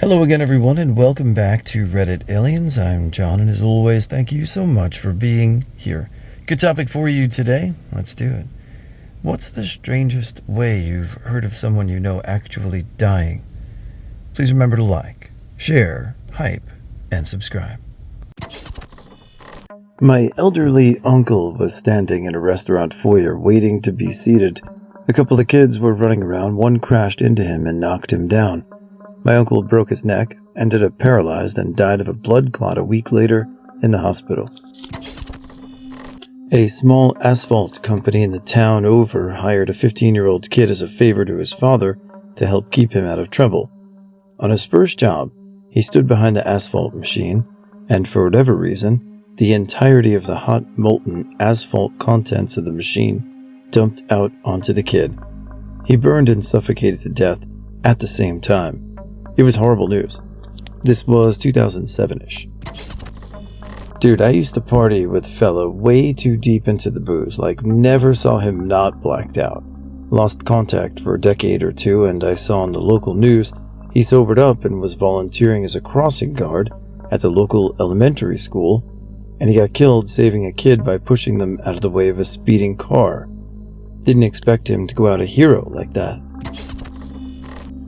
Hello again, everyone, and welcome back to Reddit Aliens. I'm John, and as always, thank you so much for being here. Good topic for you today. Let's do it. What's the strangest way you've heard of someone you know actually dying? Please remember to like, share, hype, and subscribe. My elderly uncle was standing in a restaurant foyer waiting to be seated. A couple of kids were running around. One crashed into him and knocked him down. My uncle broke his neck, ended up paralyzed, and died of a blood clot a week later in the hospital. A small asphalt company in the town over hired a 15-year-old kid as a favor to his father to help keep him out of trouble. On his first job, he stood behind the asphalt machine, and for whatever reason, the entirety of the hot, molten asphalt contents of the machine dumped out onto the kid. He burned and suffocated to death at the same time. It was horrible news. This was 2007-ish. Dude, I used to party with a fella way too deep into the booze, like never saw him not blacked out. Lost contact for a decade or two, and I saw on the local news he sobered up and was volunteering as a crossing guard at the local elementary school, and he got killed saving a kid by pushing them out of the way of a speeding car. Didn't expect him to go out a hero like that.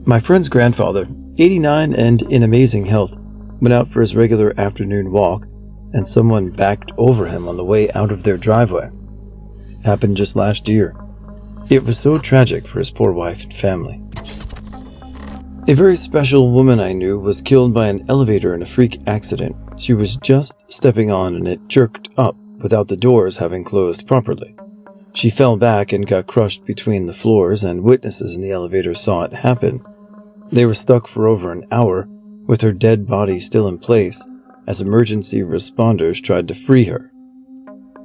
My friend's grandfather, 89 and in amazing health, went out for his regular afternoon walk, and someone backed over him on the way out of their driveway. Happened just last year. It was so tragic for his poor wife and family. A very special woman I knew was killed by an elevator in a freak accident. She was just stepping on and it jerked up without the doors having closed properly. She fell back and got crushed between the floors, and witnesses in the elevator saw it happen. They were stuck for over an hour, with her dead body still in place, as emergency responders tried to free her.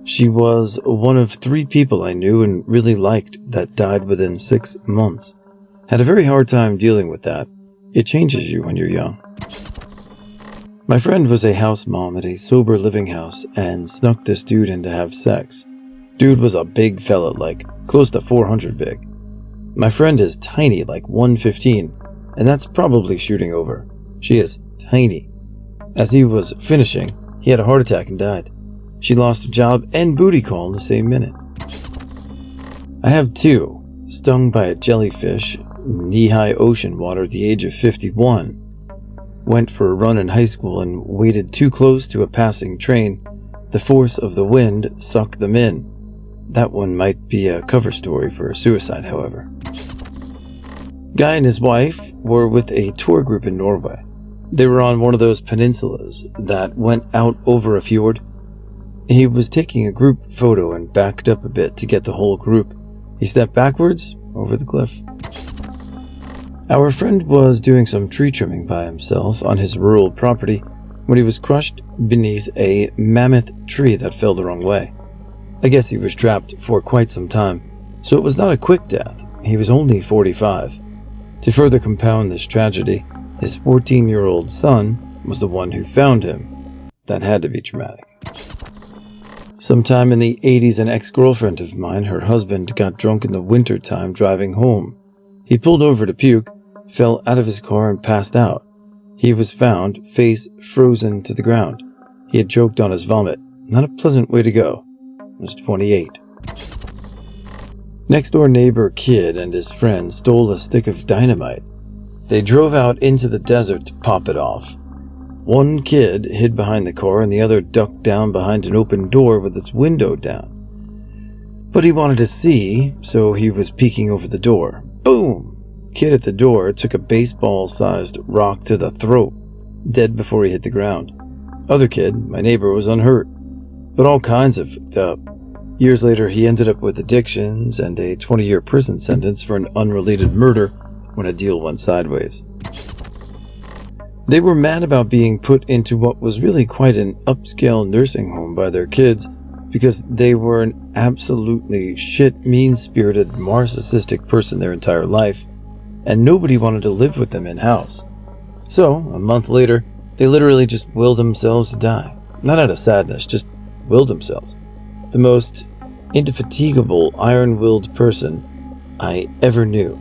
She was one of 3 people I knew and really liked that died within 6 months. Had a very hard time dealing with that. It changes you when you're young. My friend was a house mom at a sober living house and snuck this dude in to have sex. Dude was a big fella, like close to 400 big. My friend is tiny, like 115. And that's probably shooting over. She is tiny. As he was finishing, he had a heart attack and died. She lost her job and booty call in the same minute. I have 2. Stung by a jellyfish, knee-high ocean water at the age of 51. Went for a run in high school and waited too close to a passing train. The force of the wind sucked them in. That one might be a cover story for suicide, however. Guy and his wife were with a tour group in Norway. They were on one of those peninsulas that went out over a fjord. He was taking a group photo and backed up a bit to get the whole group. He stepped backwards over the cliff. Our friend was doing some tree trimming by himself on his rural property when he was crushed beneath a mammoth tree that fell the wrong way. I guess he was trapped for quite some time, so it was not a quick death. He was only 45. To further compound this tragedy, his 14-year-old son was the one who found him. That had to be traumatic. Sometime in the 80s, an ex-girlfriend of mine, her husband, got drunk in the winter time driving home. He pulled over to puke, fell out of his car and passed out. He was found, face frozen to the ground. He had choked on his vomit. Not a pleasant way to go. He was 28. Next-door neighbor kid and his friend stole a stick of dynamite. They drove out into the desert to pop it off. One kid hid behind the car and the other ducked down behind an open door with its window down. But he wanted to see, so he was peeking over the door. Boom! Kid at the door took a baseball-sized rock to the throat, dead before he hit the ground. Other kid, my neighbor, was unhurt, but all kinds of fucked up. Years later, he ended up with addictions and a 20-year prison sentence for an unrelated murder when a deal went sideways. They were mad about being put into what was really quite an upscale nursing home by their kids because they were an absolutely shit, mean-spirited, narcissistic person their entire life, and nobody wanted to live with them in-house. So, a month later, they literally just willed themselves to die. Not out of sadness, just willed themselves. The most indefatigable, iron-willed person I ever knew.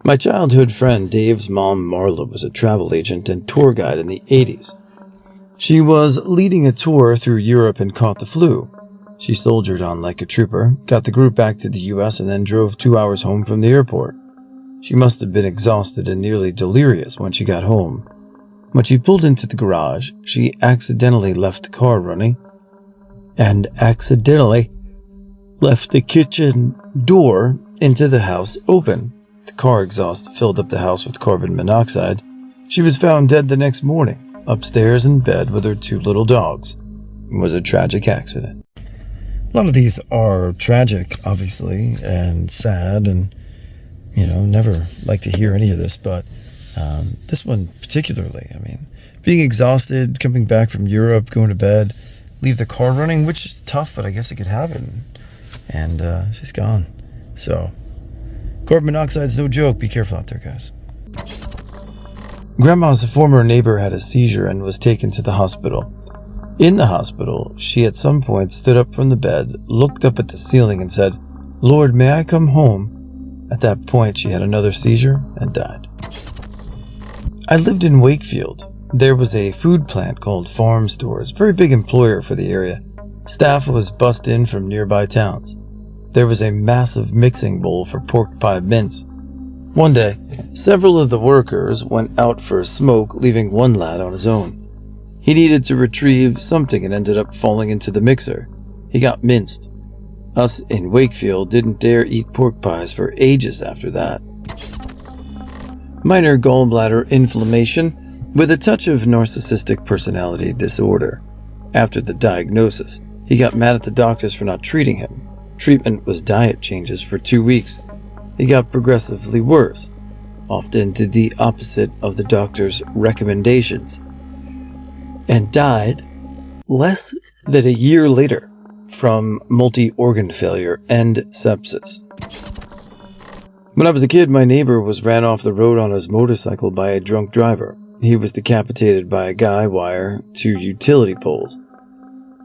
My childhood friend Dave's mom, Marla, was a travel agent and tour guide in the 80s. She was leading a tour through Europe and caught the flu. She soldiered on like a trooper, got the group back to the US, and then drove 2 hours home from the airport. She must have been exhausted and nearly delirious when she got home. When she pulled into the garage, she accidentally left the car running and accidentally left the kitchen door into the house open. The car exhaust filled up the house with carbon monoxide. She was found dead the next morning, upstairs in bed with her 2 little dogs. It was a tragic accident. A lot of these are tragic, obviously, and sad, and, never like to hear any of this, but this one particularly, being exhausted, coming back from Europe, going to bed, leave the car running, which is tough, but I guess it could happen, and she's gone. So, carbon monoxide's no joke. Be careful out there, guys. Grandma's former neighbor had a seizure and was taken to the hospital. In the hospital, she at some point stood up from the bed, looked up at the ceiling and said, "Lord, may I come home?" At that point, she had another seizure and died. I lived in Wakefield. There was a food plant called Farm Stores, very big employer for the area. Staff was bussed in from nearby towns. There was a massive mixing bowl for pork pie mince. One day, several of the workers went out for a smoke, leaving one lad on his own. He needed to retrieve something and ended up falling into the mixer. He got minced. Us in Wakefield didn't dare eat pork pies for ages after that. Minor gallbladder inflammation with a touch of narcissistic personality disorder. After the diagnosis, he got mad at the doctors for not treating him. Treatment was diet changes for 2 weeks. He got progressively worse, often did the opposite of the doctor's recommendations, and died less than a year later from multi-organ failure and sepsis. When I was a kid, my neighbor was ran off the road on his motorcycle by a drunk driver. He was decapitated by a guy wire to utility poles.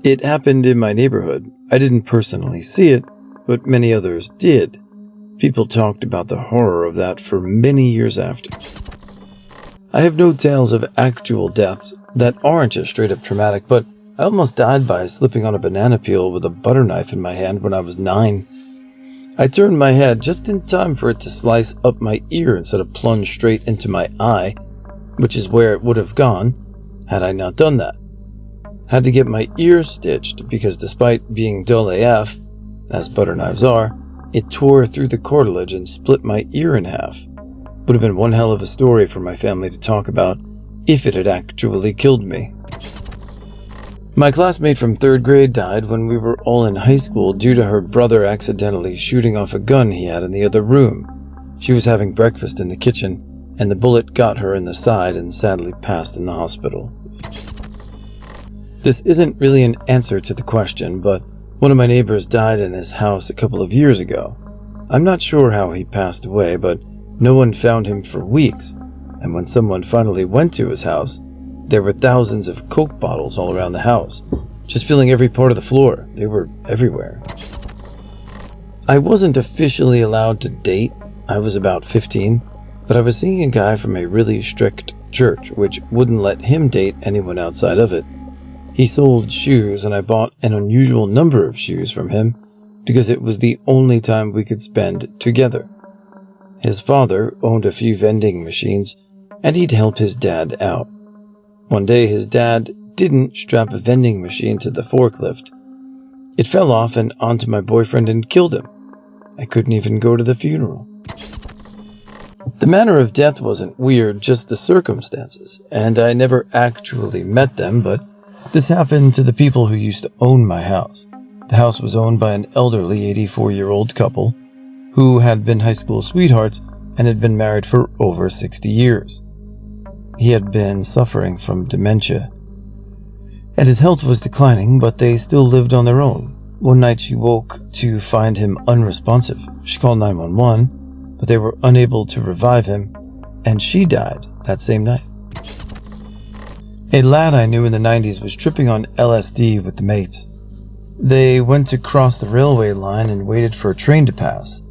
It happened in my neighborhood. I didn't personally see it, but many others did. People talked about the horror of that for many years after. I have no tales of actual deaths that aren't just straight up traumatic, but I almost died by slipping on a banana peel with a butter knife in my hand when I was 9. I turned my head just in time for it to slice up my ear instead of plunge straight into my eye, which is where it would have gone had I not done that. Had to get my ear stitched because despite being dull AF, as butter knives are, it tore through the cartilage and split my ear in half. Would have been one hell of a story for my family to talk about if it had actually killed me. My classmate from 3rd grade died when we were all in high school due to her brother accidentally shooting off a gun he had in the other room. She was having breakfast in the kitchen, and the bullet got her in the side and sadly passed in the hospital. This isn't really an answer to the question, but one of my neighbors died in his house a couple of years ago. I'm not sure how he passed away, but no one found him for weeks, and when someone finally went to his house, there were thousands of Coke bottles all around the house, just filling every part of the floor. They were everywhere. I wasn't officially allowed to date. I was about 15, but I was seeing a guy from a really strict church, which wouldn't let him date anyone outside of it. He sold shoes, and I bought an unusual number of shoes from him because it was the only time we could spend together. His father owned a few vending machines, and he'd help his dad out. One day, his dad didn't strap a vending machine to the forklift. It fell off and onto my boyfriend and killed him. I couldn't even go to the funeral. The manner of death wasn't weird, just the circumstances, and I never actually met them, but this happened to the people who used to own my house. The house was owned by an elderly 84-year-old couple who had been high school sweethearts and had been married for over 60 years. He had been suffering from dementia, and his health was declining, but they still lived on their own. One night she woke to find him unresponsive. She called 911, but they were unable to revive him, and she died that same night. A lad I knew in the 90s was tripping on LSD with the mates. They went to cross the railway line and waited for a train to pass.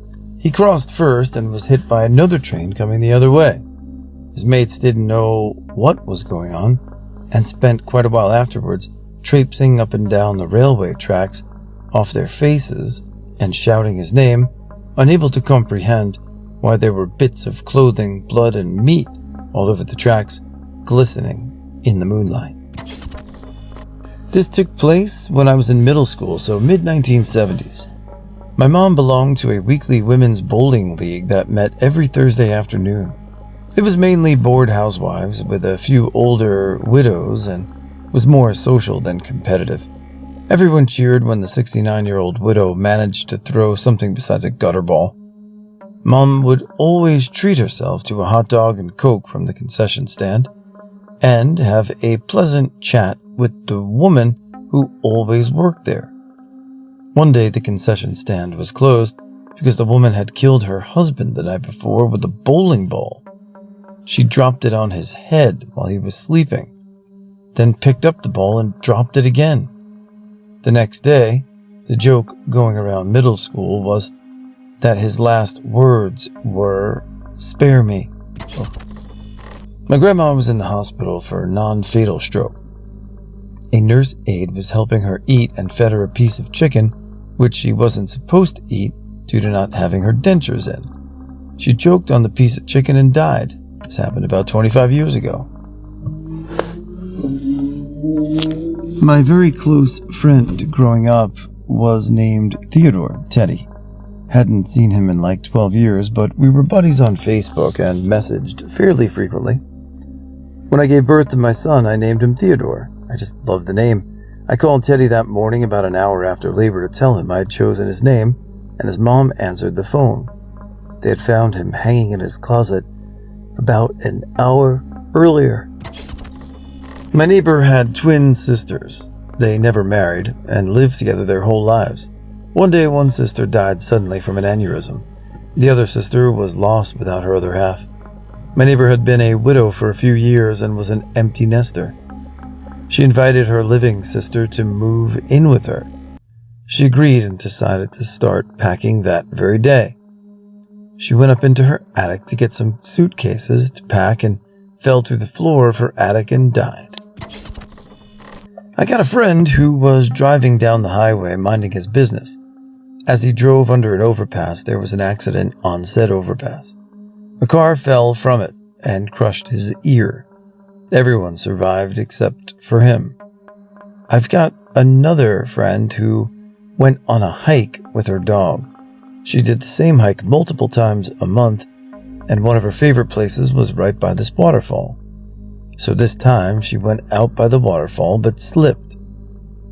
He crossed first and was hit by another train coming the other way. His mates didn't know what was going on and spent quite a while afterwards traipsing up and down the railway tracks off their faces and shouting his name, unable to comprehend why there were bits of clothing, blood, and meat all over the tracks, glistening in the moonlight. This took place when I was in middle school, so mid-1970s. My mom belonged to a weekly women's bowling league that met every Thursday afternoon. It was mainly bored housewives with a few older widows and was more social than competitive. Everyone cheered when the 69-year-old widow managed to throw something besides a gutter ball. Mom would always treat herself to a hot dog and Coke from the concession stand and have a pleasant chat with the woman who always worked there. One day the concession stand was closed because the woman had killed her husband the night before with a bowling ball. She dropped it on his head while he was sleeping, then picked up the ball and dropped it again. The next day, the joke going around middle school was that his last words were, "Spare me." My grandma was in the hospital for a non-fatal stroke. A nurse aide was helping her eat and fed her a piece of chicken, which she wasn't supposed to eat due to not having her dentures in. She choked on the piece of chicken and died. This happened about 25 years ago. My very close friend growing up was named Theodore Teddy. Hadn't seen him in like 12 years, but we were buddies on Facebook and messaged fairly frequently. When I gave birth to my son, I named him Theodore. I just loved the name. I called Teddy that morning about an hour after labor to tell him I had chosen his name, and his mom answered the phone. They had found him hanging in his closet about an hour earlier. My neighbor had twin sisters. They never married and lived together their whole lives. One day, one sister died suddenly from an aneurysm. The other sister was lost without her other half. My neighbor had been a widow for a few years and was an empty nester. She invited her living sister to move in with her. She agreed and decided to start packing that very day. She went up into her attic to get some suitcases to pack and fell through the floor of her attic and died. I got a friend who was driving down the highway minding his business. As he drove under an overpass, there was an accident on said overpass. A car fell from it and crushed his ear. Everyone survived except for him. I've got another friend who went on a hike with her dog. She did the same hike multiple times a month, and one of her favorite places was right by this waterfall. So this time she went out by the waterfall but slipped.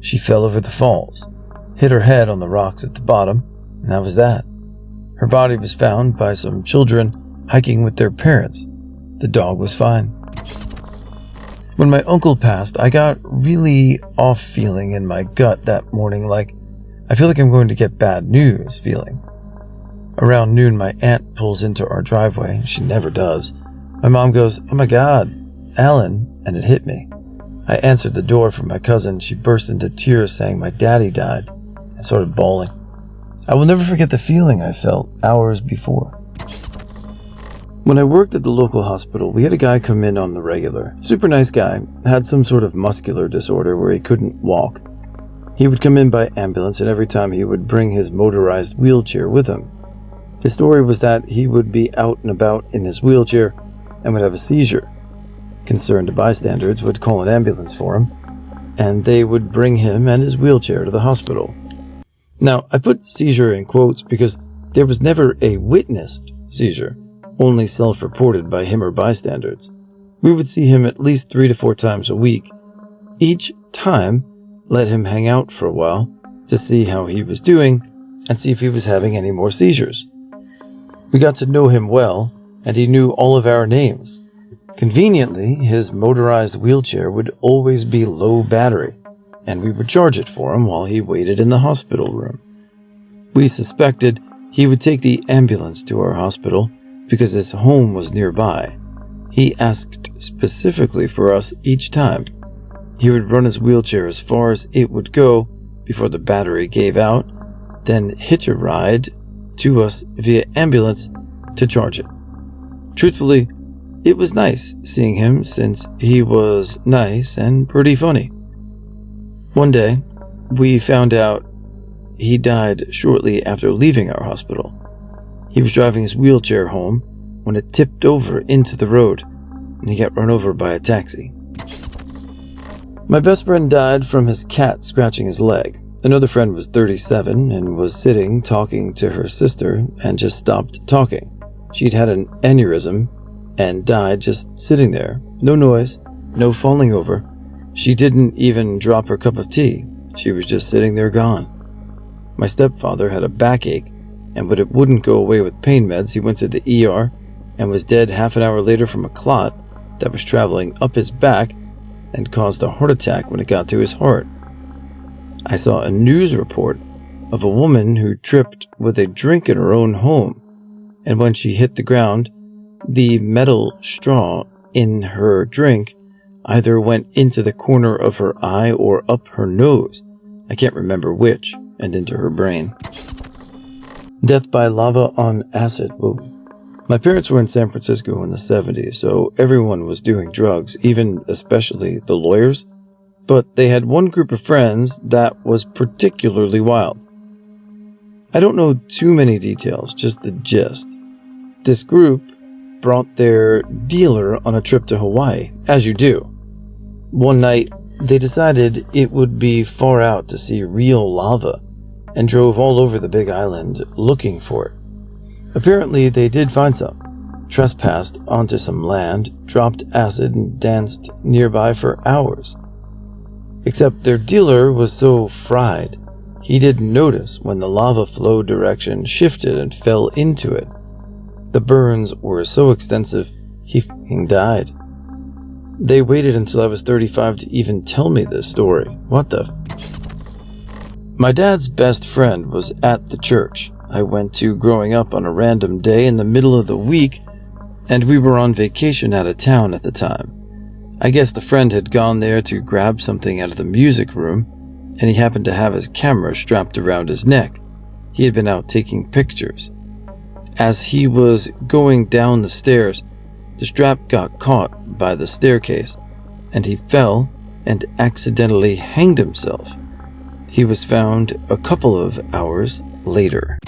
She fell over the falls, hit her head on the rocks at the bottom, and that was that. Her body was found by some children hiking with their parents. The dog was fine. When my uncle passed, I got really off feeling in my gut that morning, like I feel like I'm going to get bad news feeling. Around noon, my aunt pulls into our driveway. She never does. My mom goes, "Oh my God, Alan," and it hit me. I answered the door for my cousin. She burst into tears saying my daddy died and started bawling. I will never forget the feeling I felt hours before. When I worked at the local hospital, we had a guy come in on the regular. Super nice guy, had some sort of muscular disorder where he couldn't walk. He would come in by ambulance, and every time he would bring his motorized wheelchair with him. His story was that he would be out and about in his wheelchair and would have a seizure. Concerned bystanders would call an ambulance for him, and they would bring him and his wheelchair to the hospital. Now, I put seizure in quotes because there was never a witnessed seizure, only self-reported by him or bystanders. We would see him at least 3 to 4 times a week. Each time, let him hang out for a while to see how he was doing and see if he was having any more seizures. We got to know him well, and he knew all of our names. Conveniently, his motorized wheelchair would always be low battery, and we would charge it for him while he waited in the hospital room. We suspected he would take the ambulance to our hospital because his home was nearby. He asked specifically for us each time. He would run his wheelchair as far as it would go before the battery gave out, then hitch a ride to us via ambulance to charge it. Truthfully, it was nice seeing him since he was nice and pretty funny. One day, we found out he died shortly after leaving our hospital. He was driving his wheelchair home when it tipped over into the road and he got run over by a taxi. My best friend died from his cat scratching his leg. Another friend was 37 and was sitting talking to her sister and just stopped talking. She'd had an aneurysm and died just sitting there. No noise, no falling over. She didn't even drop her cup of tea. She was just sitting there gone. My stepfather had a backache, and when it wouldn't go away with pain meds, he went to the ER and was dead half an hour later from a clot that was traveling up his back and caused a heart attack when it got to his heart. I saw a news report of a woman who tripped with a drink in her own home, and when she hit the ground, the metal straw in her drink either went into the corner of her eye or up her nose, I can't remember which, and into her brain. Death by lava on acid. Whoa. My parents were in San Francisco in the 70s, so everyone was doing drugs, especially the lawyers. But they had one group of friends that was particularly wild. I don't know too many details, just the gist. This group brought their dealer on a trip to Hawaii, as you do. One night, they decided it would be far out to see real lava, and drove all over the big island looking for it. Apparently, they did find some, trespassed onto some land, dropped acid, and danced nearby for hours. Except their dealer was so fried, he didn't notice when the lava flow direction shifted and fell into it. The burns were so extensive, he f***ing died. They waited until I was 35 to even tell me this story. What the f***? My dad's best friend was at the church I went to growing up on a random day in the middle of the week, and we were on vacation out of town at the time. I guess the friend had gone there to grab something out of the music room, and he happened to have his camera strapped around his neck. He had been out taking pictures. As he was going down the stairs, the strap got caught by the staircase, and he fell and accidentally hanged himself. He was found a couple of hours later.